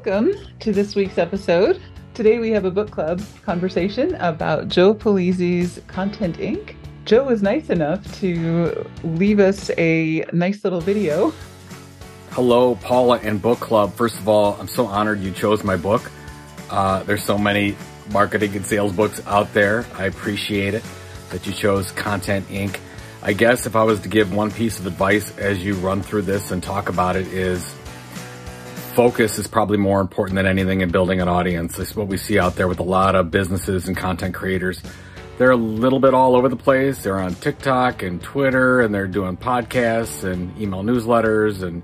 Welcome to this week's episode. Today we have a book club conversation about Joe Pulizzi's Content Inc. Joe was nice enough to leave us a nice little video. Hello, Paula and book club. First of all, I'm so honored you chose my book. There's so many marketing and sales books out there. I appreciate it that you chose Content Inc. I guess if I was to give one piece of advice as you run through this and talk about it is focus is probably more important than anything in building an audience. This is what we see out there with a lot of businesses and content creators. They're a little bit all over the place. They're on TikTok and Twitter, and they're doing podcasts and email newsletters and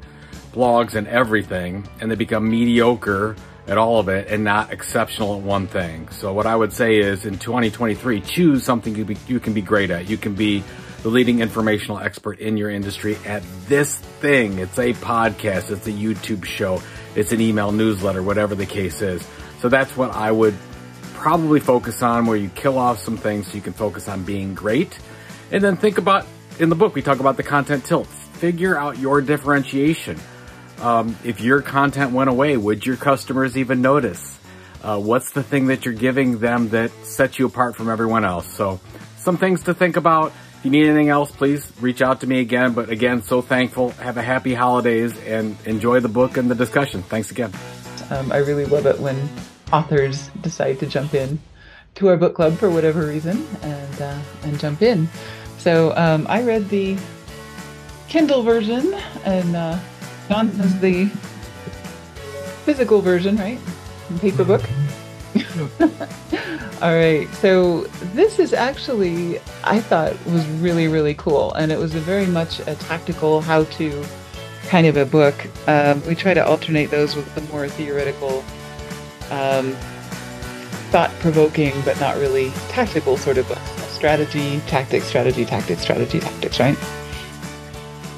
blogs and everything. And they become mediocre at all of it and not exceptional at one thing. So what I would say is in 2023, choose something you can be great at. You can be the leading informational expert in your industry at this thing. It's a podcast, it's a YouTube show, it's an email newsletter, whatever the case is. So that's what I would probably focus on, where you kill off some things so you can focus on being great. And then think about, in the book, we talk about the content tilt. Figure out your differentiation. If your content went away, would your customers even notice? What's the thing that you're giving them that sets you apart from everyone else? So some things to think about. If you need anything else, please reach out to me again. But again, so thankful. Have a happy holidays and enjoy the book and the discussion. Thanks again. I really love it when authors decide to jump in to our book club for whatever reason and jump in. So I read the Kindle version, and John has the physical version, right? Paper book. All right. So this is actually, I thought, was really, really cool. And it was very much a tactical how-to kind of a book. We try to alternate those with the more theoretical, thought-provoking, but not really tactical sort of books. Strategy, tactics, strategy, tactics, strategy, tactics, right?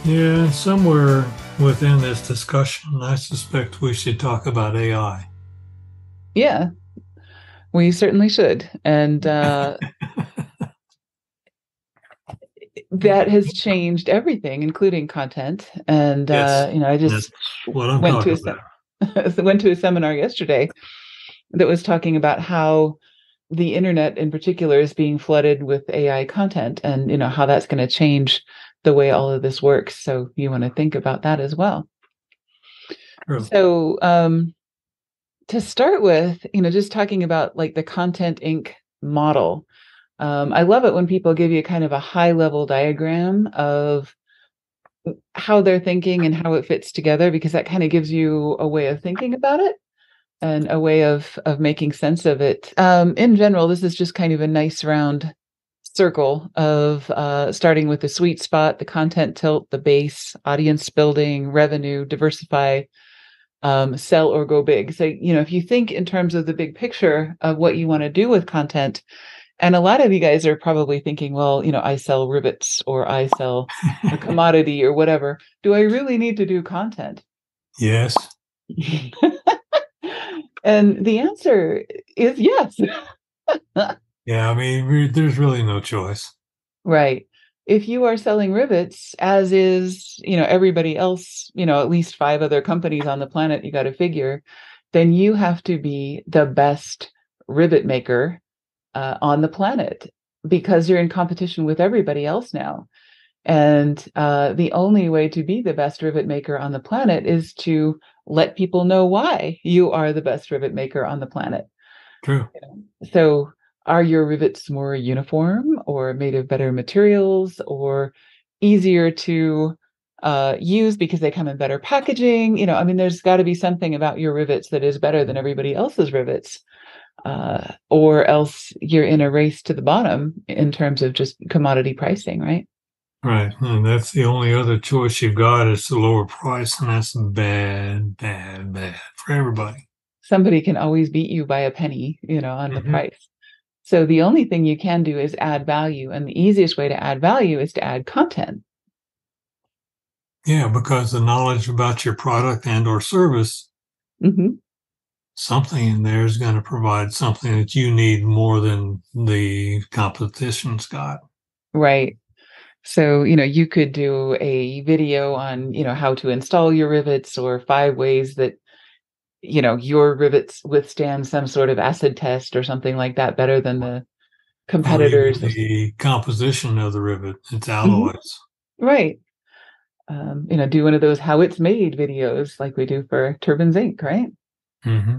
Yeah, somewhere within this discussion, I suspect we should talk about AI. Yeah, we certainly should. And that has changed everything, including content. And, Yes, I just what I'm went to talking about. went to a seminar yesterday that was talking about how the internet in particular is being flooded with AI content, and, how that's going to change the way all of this works. So you want to think about that as well. True. So to start with, just talking about like the Content Inc. model. I love it when people give you kind of a high level diagram of how they're thinking and how it fits together, because that kind of gives you a way of thinking about it and a way of making sense of it. In general, this is just kind of a nice round circle of starting with the sweet spot, the content tilt, the base, audience building, revenue, diversify, sell or go big. So, if you think in terms of the big picture of what you want to do with content, and a lot of you guys are probably thinking, well, I sell rivets or I sell a commodity or whatever. Do I really need to do content? Yes. And the answer is yes. Yeah, I mean, there's really no choice. Right. If you are selling rivets, as is, everybody else, at least 5 other companies on the planet, you got to figure, then you have to be the best rivet maker on the planet, because you're in competition with everybody else now. And the only way to be the best rivet maker on the planet is to let people know why you are the best rivet maker on the planet. True. So are your rivets more uniform or made of better materials or easier to use because they come in better packaging? There's got to be something about your rivets that is better than everybody else's rivets, or else you're in a race to the bottom in terms of just commodity pricing, right? Right. And that's the only other choice you've got is the lower price. And that's bad, bad, bad for everybody. Somebody can always beat you by a penny, on the price. So the only thing you can do is add value. And the easiest way to add value is to add content. Yeah, because the knowledge about your product and or service, something in there is going to provide something that you need more than the competition's got. Right. So, you could do a video on, how to install your rivets, or 5 ways that your rivets withstand some sort of acid test or something like that better than the Or even competitors. the composition of the rivet, its Mhm. alloys. Right. Do one of those how it's made videos like we do for Turbines Inc., right? Mm-hmm.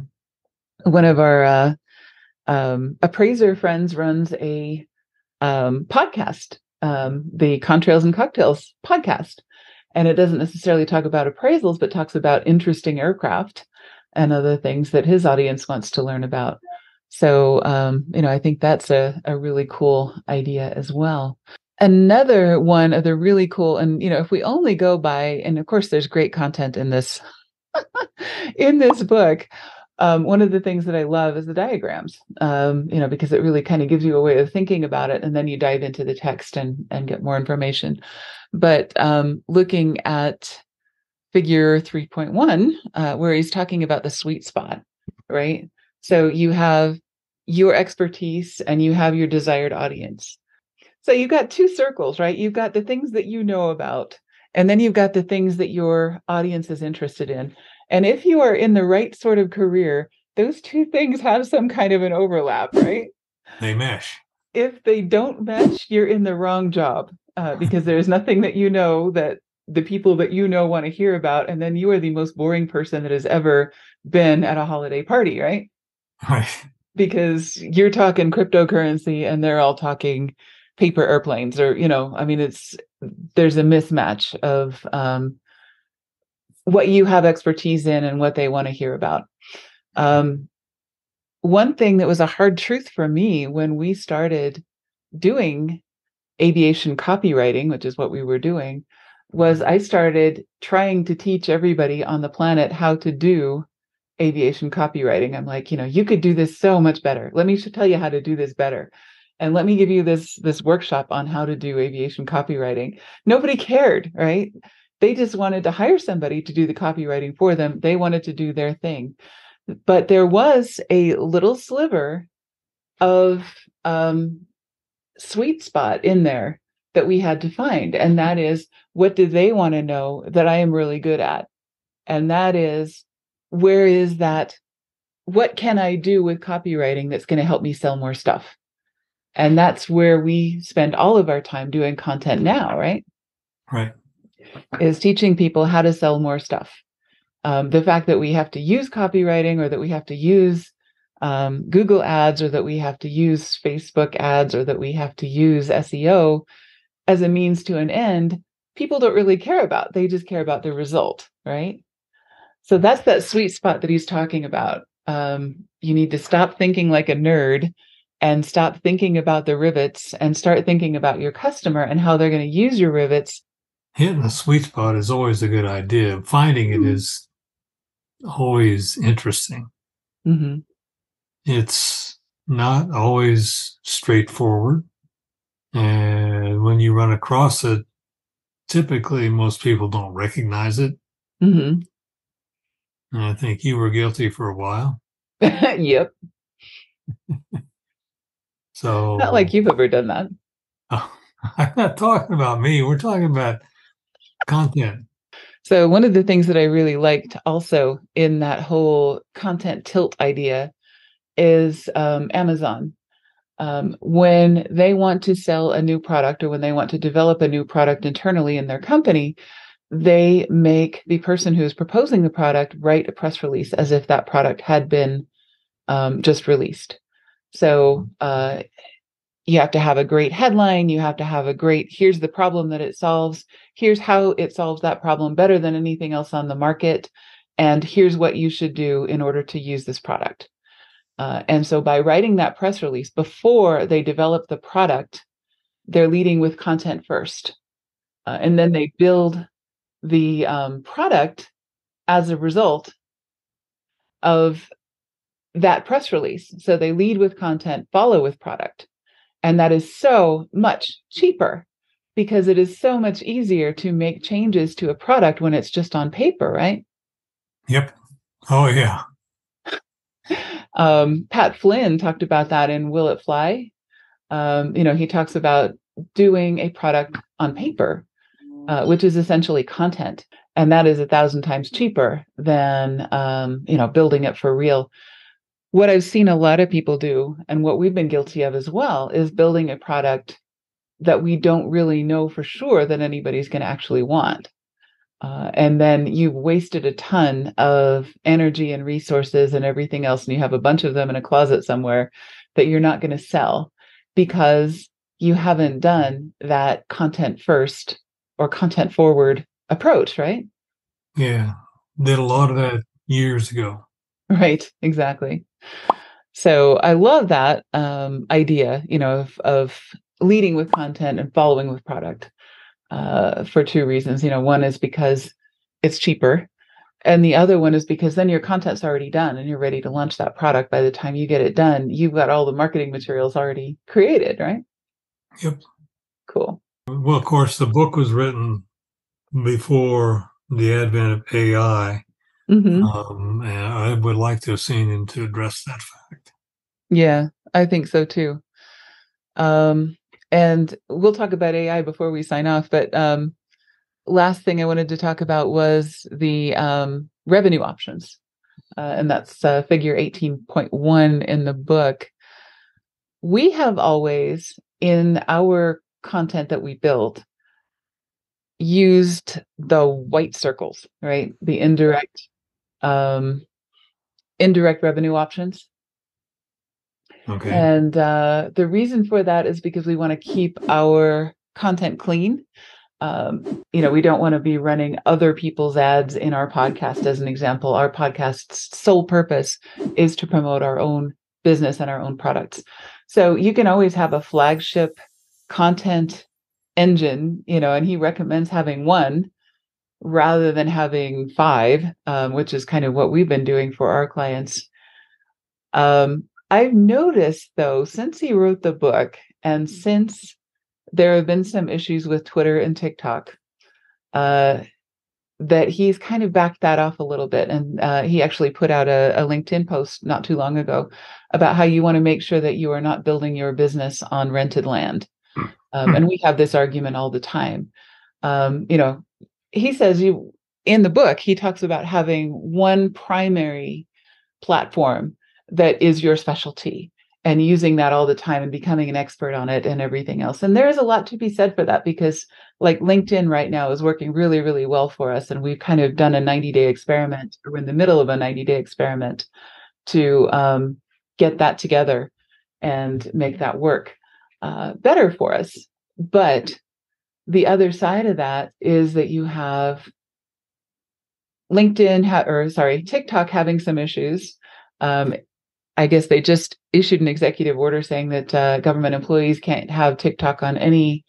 One of our appraiser friends runs a podcast, the Contrails and Cocktails podcast. And it doesn't necessarily talk about appraisals, but talks about interesting aircraft and other things that his audience wants to learn about. So, I think that's a really cool idea as well. Another one of the really cool, and if we only go by, and of course, there's great content in this in this book. One of the things that I love is the diagrams, because it really kind of gives you a way of thinking about it, and then you dive into the text and get more information. But looking at figure 3.1, where he's talking about the sweet spot, right? So you have your expertise and you have your desired audience. So you've got two circles, right? You've got the things that you know about, and then you've got the things that your audience is interested in. And if you are in the right sort of career, those two things have some kind of an overlap, right? They mesh. If they don't mesh, you're in the wrong job, because there's nothing that that the people that want to hear about. And then you are the most boring person that has ever been at a holiday party, right? Right. Because you're talking cryptocurrency and they're all talking paper airplanes, or there's a mismatch of what you have expertise in and what they want to hear about. One thing that was a hard truth for me when we started doing aviation copywriting, which is what we were doing, was I started trying to teach everybody on the planet how to do aviation copywriting. I'm like, you could do this so much better. Let me tell you how to do this better. And let me give you this workshop on how to do aviation copywriting. Nobody cared, right? They just wanted to hire somebody to do the copywriting for them. They wanted to do their thing. But there was a little sliver of sweet spot in there that we had to find. And that is, what do they want to know that I am really good at? And that is, where is that? What can I do with copywriting that's going to help me sell more stuff? And that's where we spend all of our time doing content now, right? Right. Is teaching people how to sell more stuff. The fact that we have to use copywriting, or that we have to use Google ads, or that we have to use Facebook ads, or that we have to use SEO as a means to an end, people don't really care about. They just care about the result, right? So that's that sweet spot that he's talking about. You need to stop thinking like a nerd and stop thinking about the rivets and start thinking about your customer and how they're going to use your rivets. Hitting the sweet spot is always a good idea. Finding it is always interesting. Mm-hmm. It's not always straightforward. And when you run across it, typically most people don't recognize it. Mm-hmm. And I think you were guilty for a while. Yep. So Not like you've ever done that. I'm not talking about me. We're talking about content. So one of the things that I really liked also in that whole content tilt idea is Amazon. When they want to sell a new product, or when they want to develop a new product internally in their company, they make the person who is proposing the product write a press release as if that product had been just released. So you have to have a great headline. You have to have a great, here's the problem that it solves. Here's how it solves that problem better than anything else on the market. And here's what you should do in order to use this product. And so by writing that press release before they develop the product, they're leading with content first. And then they build the product as a result of that press release. So they lead with content, follow with product. And that is so much cheaper, because it is so much easier to make changes to a product when it's just on paper, right? Yep. Oh, yeah. Pat Flynn talked about that in Will It Fly? He talks about doing a product on paper, which is essentially content. And that is 1,000 times cheaper than, building it for real. What I've seen a lot of people do, and what we've been guilty of as well, is building a product that we don't really know for sure that anybody's going to actually want. And then you've wasted a ton of energy and resources and everything else, and you have a bunch of them in a closet somewhere that you're not going to sell because you haven't done that content first or content forward approach, right? Yeah. Did a lot of that years ago. Right, exactly. So I love that idea, of leading with content and following with product for two reasons. One is because it's cheaper, and the other one is because then your content's already done and you're ready to launch that product. By the time you get it done, you've got all the marketing materials already created, right? Yep. Cool. Well, of course, the book was written before the advent of AI. Hmm. And I would like to have seen him to address that fact. Yeah, I think so too. Um, and we'll talk about AI before we sign off, but last thing I wanted to talk about was the revenue options. And that's figure 18.1 in the book. We have always, in our content that we built, used the white circles, right? The um, indirect revenue options. Okay. And the reason for that is because we want to keep our content clean. We don't want to be running other people's ads in our podcast, as an example. Our podcast's sole purpose is to promote our own business and our own products. So you can always have a flagship content engine, and he recommends having one rather than having five, which is kind of what we've been doing for our clients. I've noticed, though, since he wrote the book and since there have been some issues with Twitter and TikTok, that he's kind of backed that off a little bit. And he actually put out a LinkedIn post not too long ago about how you want to make sure that you are not building your business on rented land. And we have this argument all the time. He says in the book, he talks about having one primary platform that is your specialty and using that all the time and becoming an expert on it and everything else. And there is a lot to be said for that, because like LinkedIn right now is working really, really well for us. And we've kind of done a 90-day experiment, or we're in the middle of a 90-day experiment to get that together and make that work better for us. But the other side of that is that you have TikTok having some issues. I guess they just issued an executive order saying that government employees can't have TikTok on any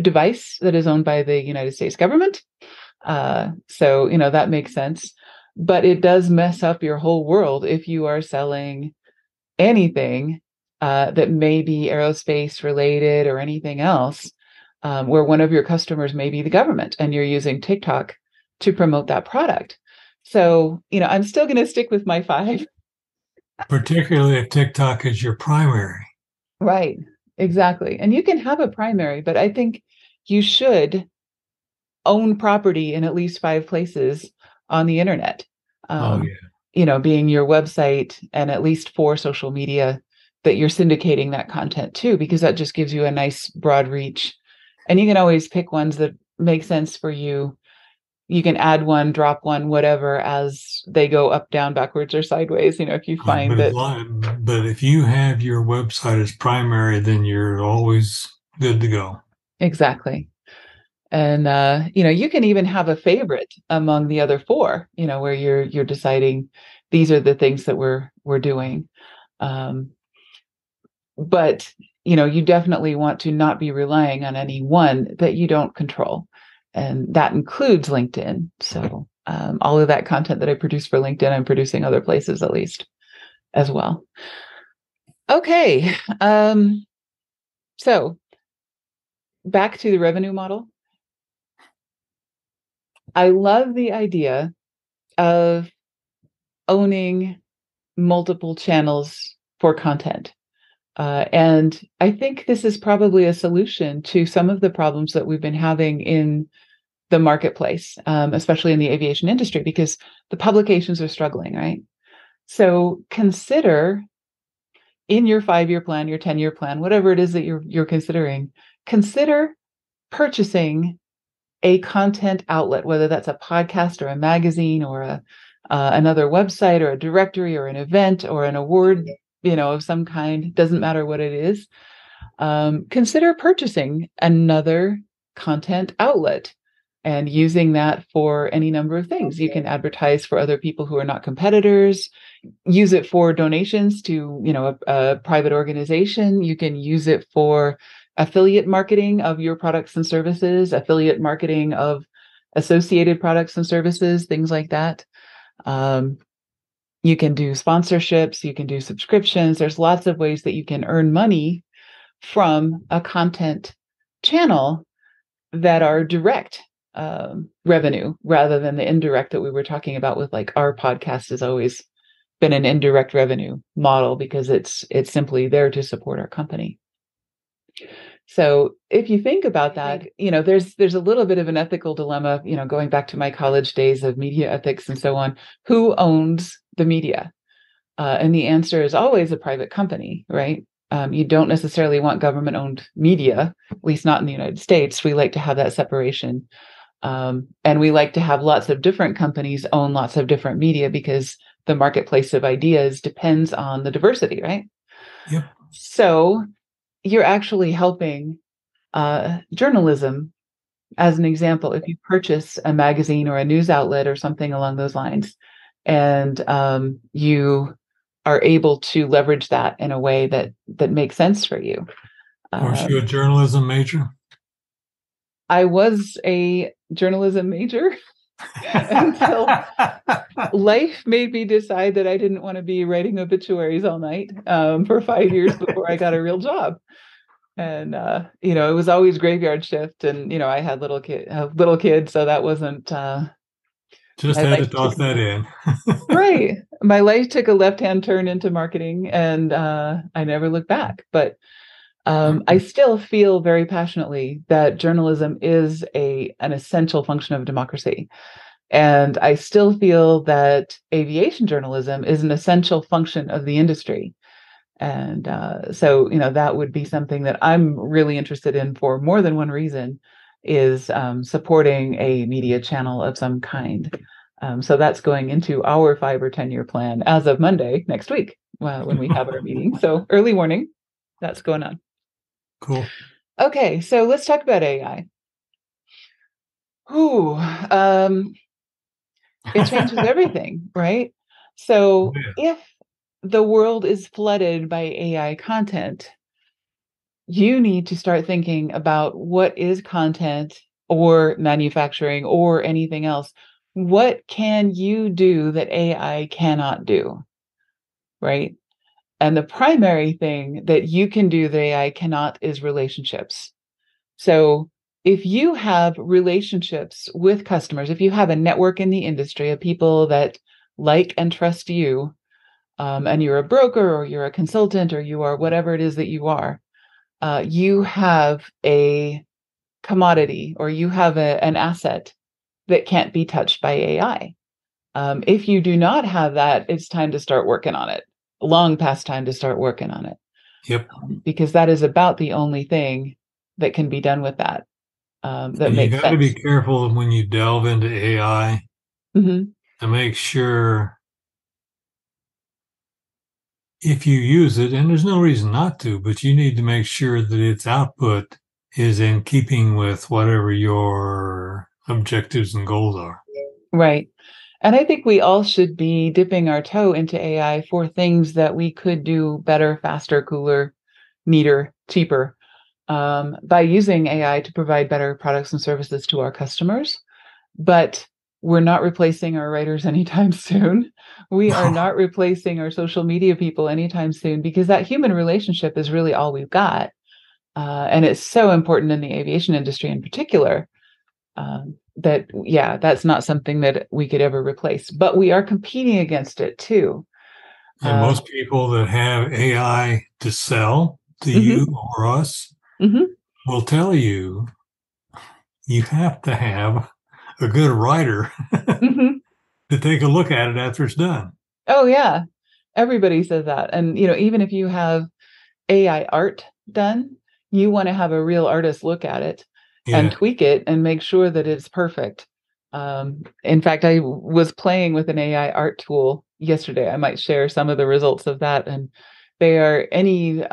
device that is owned by the United States government. So, that makes sense. But it does mess up your whole world if you are selling anything that may be aerospace related or anything else, where one of your customers may be the government and you're using TikTok to promote that product. So, I'm still going to stick with my five. Particularly if TikTok is your primary. Right, exactly. And you can have a primary, but I think you should own property in at least five places on the internet. Oh, yeah. Being your website and at least four social media that you're syndicating that content to, because that just gives you a nice broad reach. And you can always pick ones that make sense for you. You can add one, drop one, whatever, as they go up, down, backwards, or sideways. If you Right, find that. But if you have your website as primary, then you're always good to go. Exactly. And you can even have a favorite among the other four, where you're deciding these are the things that we're doing. But you definitely want to not be relying on any one that you don't control. And that includes LinkedIn. So all of that content that I produce for LinkedIn, I'm producing other places at least as well. Okay. So back to the revenue model. I love the idea of owning multiple channels for content. And I think this is probably a solution to some of the problems that we've been having in the marketplace, especially in the aviation industry, because the publications are struggling, right? So consider in your 5-year plan, your 10-year plan, whatever it is that you're considering, consider purchasing a content outlet, whether that's a podcast or a magazine or another website or a directory or an event or an award, of some kind. Doesn't matter what it is. Consider purchasing another content outlet and using that for any number of things. You can advertise for other people who are not competitors, use it for donations to, a private organization. You can use it for affiliate marketing of your products and services, affiliate marketing of associated products and services, things like that. You can do sponsorships, you can do subscriptions. There's lots of ways that you can earn money from a content channel that are direct revenue rather than the indirect that we were talking about with, like, our podcast has always been an indirect revenue model because it's simply there to support our company. So if you think about that, there's a little bit of an ethical dilemma, going back to my college days of media ethics and so on. Who owns the media? And the answer is always a private company, right? You don't necessarily want government-owned media, at least not in the United States. We like to have that separation. And we like to have lots of different companies own lots of different media because the marketplace of ideas depends on the diversity, right? Yep. So you're actually helping journalism, as an example. If you purchase a magazine or a news outlet or something along those lines, and you are able to leverage that in a way that makes sense for you. Was you a journalism major? I was a journalism major until life made me decide that I didn't want to be writing obituaries all night for 5 years before I got a real job. And it was always graveyard shift, and I had little kids, so that wasn't. Just had to toss that in. Right. My life took a left-hand turn into marketing, and I never looked back. But I still feel very passionately that journalism is an essential function of democracy. And I still feel that aviation journalism is an essential function of the industry. And so, that would be something that I'm really interested in for more than one reason, is supporting a media channel of some kind. So that's going into our 5 or 10-year plan as of Monday next week, when we have our meeting. So early warning, that's going on. Cool. Okay, so let's talk about AI. It changes everything, right? So if the world is flooded by AI content, you need to start thinking about what is content or manufacturing or anything else. What can you do that AI cannot do, right? And the primary thing that you can do that AI cannot is relationships. So if you have relationships with customers, if you have a network in the industry of people that like and trust you, and you're a broker or you're a consultant or you are whatever it is that you are, you have a commodity or you have an asset that can't be touched by AI. If you do not have that, it's time to start working on it. Long past time to start working on it. Yep. Because that is about the only thing that can be done with that. That makes sense. You got to be careful when you delve into AI to make sure, if you use it, and there's no reason not to, but you need to make sure that its output is in keeping with whatever your objectives and goals are. Right. And I think we all should be dipping our toe into AI for things that we could do better, faster, cooler, neater, cheaper, by using AI to provide better products and services to our customers. But we're not replacing our writers anytime soon. We are not replacing our social media people anytime soon, because that human relationship is really all we've got. And it's so important in the aviation industry in particular, that's not something that we could ever replace. But we are competing against it too. And most people that have AI to sell to you or us will tell you, you have to have a good writer Hmm. to take a look at it after it's done. Oh yeah, everybody says that. And even if you have AI art done, you want to have a real artist look at it and Yeah. tweak it and make sure that it's perfect. In fact, I was playing with an AI art tool yesterday. I might share some of the results of that, and they are any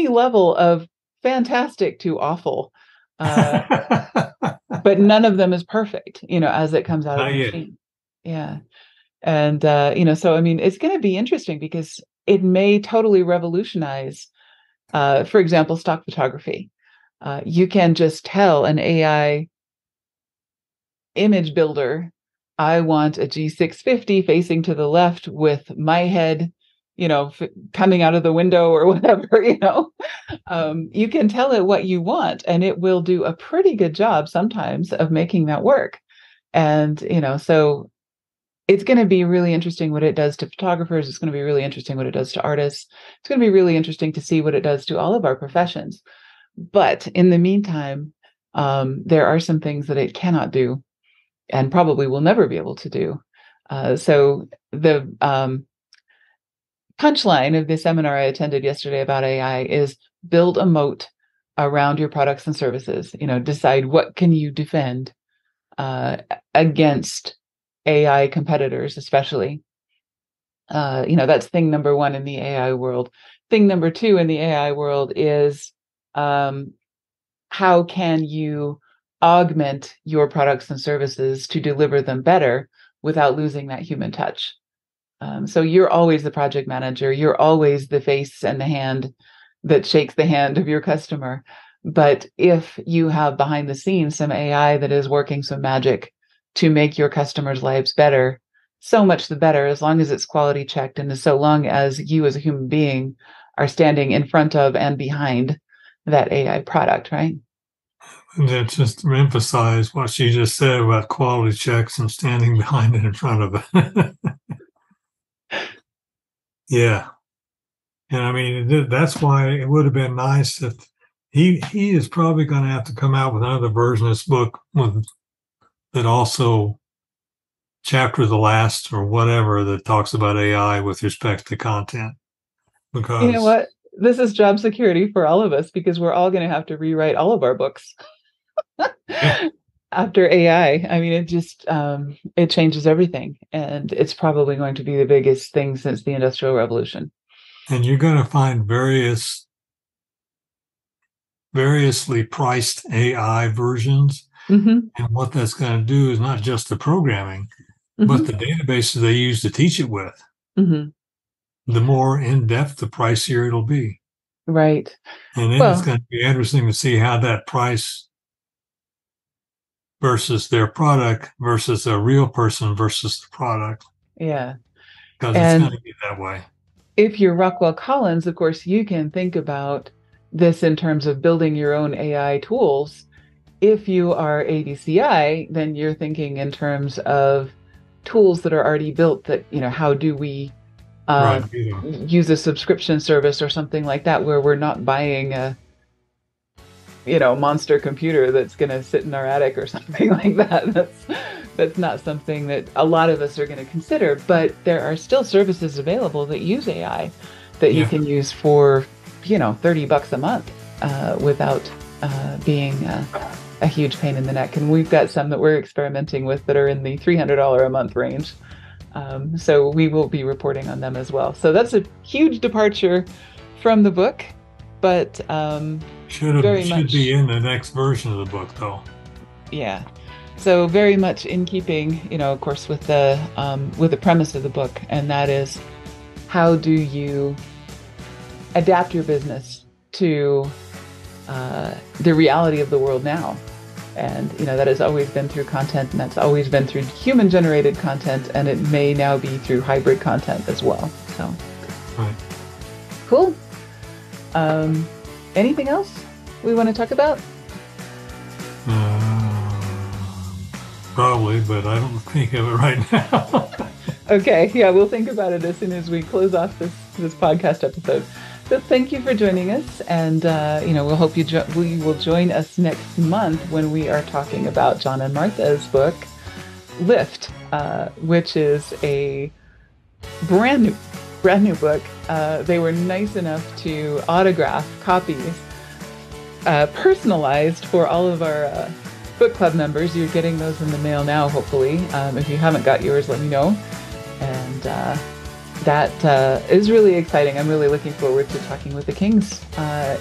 level of fantastic to awful. Uh, but none of them is perfect, as it comes out of the Not yet. machine. Yeah. And, so, I mean, it's going to be interesting because it may totally revolutionize, for example, stock photography. You can just tell an AI image builder, I want a G650 facing to the left with my head, coming out of the window or whatever. You can tell it what you want, and it will do a pretty good job sometimes of making that work. And, so it's going to be really interesting what it does to photographers. It's going to be really interesting what it does to artists. It's going to be really interesting to see what it does to all of our professions. But in the meantime, there are some things that it cannot do and probably will never be able to do. So the punchline of the seminar I attended yesterday about AI is build a moat around your products and services. Decide what can you defend against AI competitors, especially. That's thing number one in the AI world. Thing number two in the AI world is how can you augment your products and services to deliver them better without losing that human touch? So you're always the project manager. You're always the face and the hand that shakes the hand of your customer. But if you have behind the scenes some AI that is working some magic to make your customers' lives better, so much the better, as long as it's quality checked and so long as you as a human being are standing in front of and behind that AI product, right? And then just to emphasize what you just said about quality checks and standing behind it in front of it. Yeah. And I mean, that's why it would have been nice if he is probably going to have to come out with another version of this book that also chapter the last or whatever that talks about AI with respect to content. You know Because what? This is job security for all of us because we're all going to have to rewrite all of our books yeah, after AI. I mean, it just it changes everything, and it's probably going to be the biggest thing since the Industrial Revolution. and you're going to find variously priced AI versions. Hmm. And what that's going to do is not just the programming, but Hmm. the databases they use to teach it with. Hmm. The more in depth, the pricier it'll be. Right. And then it's Well, going to be interesting to see how that price versus their product versus a real person versus the product, yeah. because it's going And to be that way. if you're Rockwell Collins, of course, you can think about this in terms of building your own AI tools. If you are ADCI, then you're thinking in terms of tools that are already built that, how do we Right. uh, use a subscription service or something like that, where we're not buying a, monster computer that's going to sit in our attic or something like that. That's not something that a lot of us are going to consider, but there are still services available that use AI that you Yeah. can use for, $30 a month without being a huge pain in the neck. And we've got some that we're experimenting with that are in the $300 a month range. So we will be reporting on them as well. So that's a huge departure from the book, but very Should be much, in the next version of the book, though. yeah. So very much in keeping, of course, with the premise of the book, and that is, how do you adapt your business to the reality of the world now? And that has always been through content, and that's always been through human generated content, and it may now be through hybrid content as well. So Right. cool. Anything else we want to talk about? Probably, but I don't think of it right now. Okay, yeah, we'll think about it as soon as we close off this podcast episode. So thank you for joining us, and we'll hope we will join us next month when we are talking about John and Martha's book, Lift, which is a brand new book. They were nice enough to autograph copies, personalized for all of our book club members. You're getting those in the mail now, hopefully. If you haven't got yours, let me know. And that is really exciting. I'm really looking forward to talking with the Kings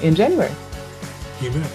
in January. You bet.